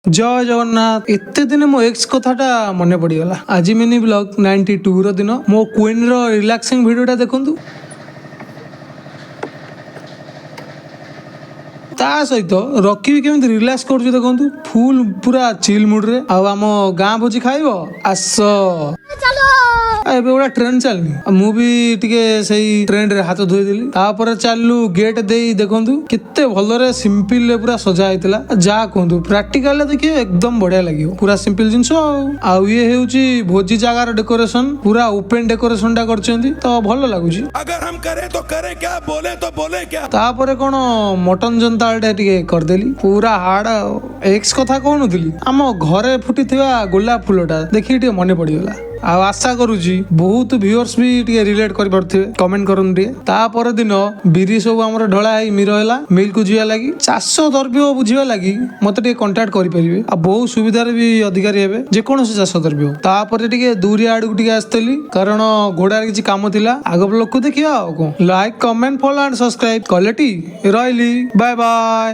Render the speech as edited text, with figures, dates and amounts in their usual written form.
जय जगन्नाथ एते दिन मो एक्स कथाटा मने पड़गला आज मिनी ब्लॉग 92 रो दिन मो क्वीन रो रिलैक्सिंग वीडियोटा देखंतु ता सहित रॉकी भी केमिति रिलैक्स करछु देखंतु फुल पूरा चिल मूड रे आ हम गां भोजी खाइबो आस ଏବେ ଗୋଟେ ଟ୍ରେନ୍ ଚାଲିନି ମୁଁ ବି ଟିକେ ସେଇ ଟ୍ରେନ୍ ରେ ହାତ ଧୋଇଦେଲି ତାପରେ ଚାଲିଲୁ ଗେଟ୍ ଦେଇ ଦେଖନ୍ତୁ କେତେ ଭଲରେ ସିମ୍ପଲ ରେ ପୁରା ସଜା ହେଇଥିଲା ଯାହା କୁହନ୍ତୁ ପ୍ରାକ୍ଟିକାଲ ରେ ଦେଖିବେ ଏକଦମ ବଢିଆ ଲାଗିବ ପୁରା ସିମ୍ପଲ ଜିନିଷ ଆଉ ଇଏ ହେଉଛି ଭୋଜି ଜାଗାର ଡେକୋରେସନ ପୁରା ଓପେନ ଡେକୋରେସନ ଟା କରିଛନ୍ତି ତ ଭଲ ଲାଗୁଛି ତାପରେ କଣ ମଟନ ଜନ୍ତାଳ ଟା ଟିକେ କରିଦେଲି ପୁରା ହାର୍ଡ ଏକ୍ସ କଥା କହୁନଥିଲି ଆମ ଘରେ ଫୁଟିଥିବା ଗୋଲାପ ଫୁଲଟା ଦେଖିକି ଟିକେ ମନେ ପଡିଗଲା ଆଉ ଆଶା କରୁଛି ବହୁତ ଭିଉଅର୍ସ ବି ଟିକେ ରିଲେଟ କରିପାରୁଥିବେ କମେଣ୍ଟ କରନ୍ତୁ ଟିକେ ତାପର ଦିନ ବିରି ସବୁ ଆମର ଢଳା ହେଇ ମିର ହେଲା ମିଲ୍ କୁ ଯିବା ଲାଗି ଚାଷ ଦ୍ରବ୍ୟ ବୁଝିବା ଲାଗି ମତେ ଟିକେ କଣ୍ଟାକ୍ଟ କରିପାରିବେ ଆଉ ବହୁତ ସୁବିଧାରେ ବି ଅଧିକାରୀ ହେବେ ଯେକୌଣସି ଚାଷ ଦ୍ରବ୍ୟ ତାପରେ ଟିକେ ଦୂରିଆ ଆଡକୁ ଟିକେ ଆସିଥିଲି କାରଣ ଘୋଡାରେ କିଛି କାମ ଥିଲା ଆଗ ବ୍ଲଗକୁ ଦେଖିବା ଆଉ କଣ like comment follow and subscribe କଲେଟି ରହିଲି ବାଏ ବାଏ।